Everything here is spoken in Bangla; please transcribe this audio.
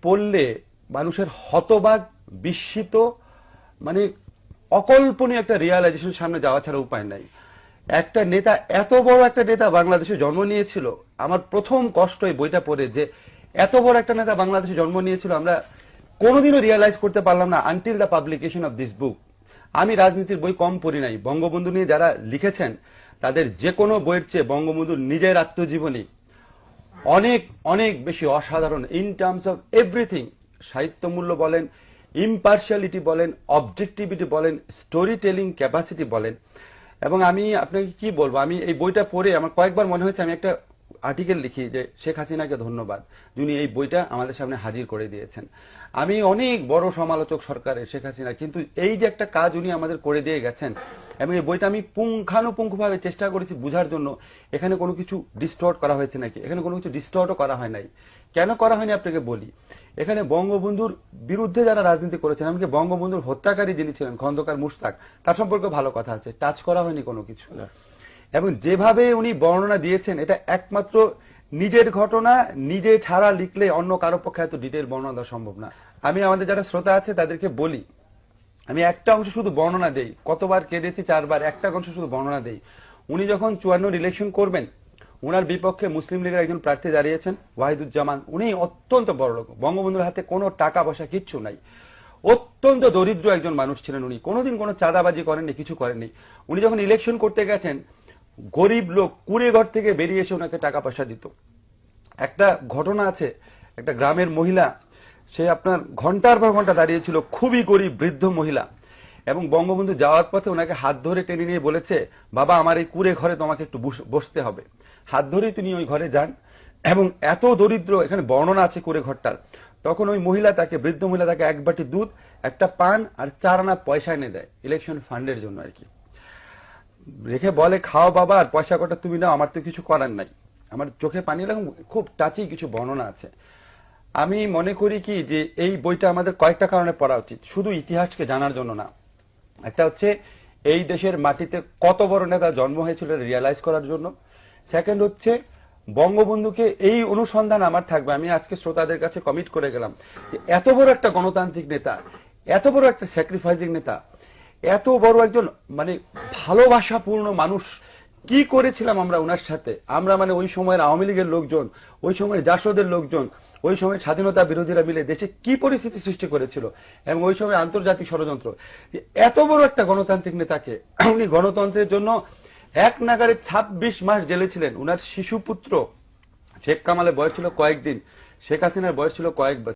পড়লে মানুষের হতবাক, বিস্মিত, মানে অকল্পনীয় একটা রিয়ালাইজেশন সামনে যাওয়া ছাড়া উপায় নাই। একটা নেতা, এত বড় একটা নেতা বাংলাদেশে জন্ম নিয়েছিল। আমার প্রথম কষ্ট এই বইটা পড়ে যে এত বড় একটা নেতা বাংলাদেশে জন্ম নিয়েছিল, আমরা কোনোদিনও রিয়ালাইজ করতে পারলাম না until the publication of this book. আমি রাজনীতির বই কম পড়ি নাই, বঙ্গবন্ধু নিয়ে যারা লিখেছেন তাদের যে কোনো বইয়ের চেয়ে বঙ্গবন্ধুর নিজের আত্মজীবনী অনেক অনেক বেশি অসাধারণ ইন টার্মস অফ এভরিথিং। সাহিত্যমূল্য বলেন, ইম্পার্শিয়ালিটি বলেন, অবজেক্টিভিটি বলেন, স্টোরি টেলিং ক্যাপাসিটি বলেন। এবং আমি আপনাকে কি বলবো, আমি এই বইটা পড়ে আমার কয়েকবার মনে হয়েছে আমি একটা আর্টিকেল লিখি যে শেখ হাসিনাকে ধন্যবাদ, যিনি এই বইটা আমাদের সামনে হাজির করে দিয়েছেন। আমি অনেক বড় সমালোচক সরকারের শেখ হাসিনা, কিন্তু এই যে একটা কাজ উনি আমাদের করে দিয়ে গেছেন, এবং এই বইটা আমি পুঙ্খানুপুঙ্খভাবে চেষ্টা করেছি বুঝার জন্য এখানে কোনো কিছু ডিস্টর্ট করা হয়েছে নাকি। এখানে কোনো কিছু ডিস্টর্টও করা হয় নাই। কেন করা হয়নি আপনাকে বলি। এখানে বঙ্গবন্ধুর বিরুদ্ধে যারা রাজনীতি করেছেন, এমনকি বঙ্গবন্ধুর হত্যাকারী যিনি ছিলেন খন্দকার মুশতাক, তার সম্পর্কে ভালো কথা আছে, টাচ করা হয়নি কোনো কিছু। এবং যেভাবে উনি বর্ণনা দিয়েছেন, এটা একমাত্র নিজের ঘটনা নিজে ছাড়া লিখলে অন্য কারো পক্ষে এত ডিটেইল বর্ণনা দেওয়া সম্ভব না। আমি আমাদের যারা শ্রোতা আছে তাদেরকে বলি, আমি একটা অংশ শুধু বর্ণনা দেই, কতবার কেঁদেছি 4 বার, একটা অংশ শুধু বর্ণনা দেই। উনি যখন 54 ইলেকশন করবেন, উনার বিপক্ষে মুসলিম লীগের একজন প্রার্থী দাঁড়িয়েছেন ওয়াহিদুজ্জামান। উনি অত্যন্ত বড়লোক, বঙ্গবন্ধুর হাতে কোনো টাকা পয়সা কিচ্ছু নাই, অত্যন্ত দরিদ্র একজন মানুষ ছিলেন। উনি কোনোদিন কোনো চাঁদাবাজি করেননি, কিছু করেননি। উনি যখন ইলেকশন করতে গেছেন, গরিব লোক কুড়ে ঘর থেকে বেরিয়ে এসে ওনাকে টাকা পয়সা দিত। একটা ঘটনা আছে, একটা গ্রামের মহিলা, সে আপনার ঘন্টার পর ঘন্টা দাঁড়িয়েছিল, খুবই গরিব বৃদ্ধ মহিলা, এবং বঙ্গবন্ধু যাওয়ার পথে ওনাকে হাত ধরে টেনে নিয়ে বলেছে, বাবা আমার এই কুড়ে ঘরে তোমাকে একটু বসতে হবে। হাত ধরেই তিনি ওই ঘরে যান, এবং এত দরিদ্র, এখানে বর্ণনা আছে কুড়ে ঘরটার। তখন ওই মহিলা তাকে, বৃদ্ধ মহিলা তাকে 1 বাটি দুধ, একটা পান আর 4 আনা পয়সা এনে দেয়, ইলেকশন ফান্ডের জন্য আর কি। রেখে বলে, খাও বাবা, আর পয়সা কটা তুমি নাও, আমার তো কিছু করার নাই। আমার চোখে পানি এরকম খুব টাচি কিছু বর্ণনা আছে। আমি মনে করি কি যে এই বইটা আমাদের কয়েকটা কারণে পড়া উচিত, শুধু ইতিহাসকে জানার জন্য না। একটা হচ্ছে এই দেশের মাটিতে কত বড় নেতা জন্ম হয়েছিল রিয়ালাইজ করার জন্য। সেকেন্ড হচ্ছে বঙ্গবন্ধুকে, এই অনুসন্ধান আমার থাকবে। আমি আজকে শ্রোতাদের কাছে কমিট করে গেলাম যে এত বড় একটা গণতান্ত্রিক নেতা, এত বড় একটা স্যাক্রিফাইসিং নেতা, এত বড় একজন মানে ভালোবাসাপূর্ণ মানুষ, কি করেছিলাম আমরা ওনার সাথে। আমরা মানে ওই সময়ের আওয়ামী লীগের লোকজন, ওই সময়ের জাসদের লোকজন, ওই সময় স্বাধীনতা বিরোধীরা মিলে দেশে কি পরিস্থিতি সৃষ্টি করেছিল, এবং ওই সময় আন্তর্জাতিক ষড়যন্ত্র। এত বড় একটা গণতান্ত্রিক নেতাকে উনি গণতন্ত্রের জন্য এক নাগারে 26 মাস জেলে ছিলেন। উনার শিশুপুত্র শেখ কামালের বয়স ছিল কয়েকদিন, শেখ হাসিনার বয়স ছিল কয়েক বছর।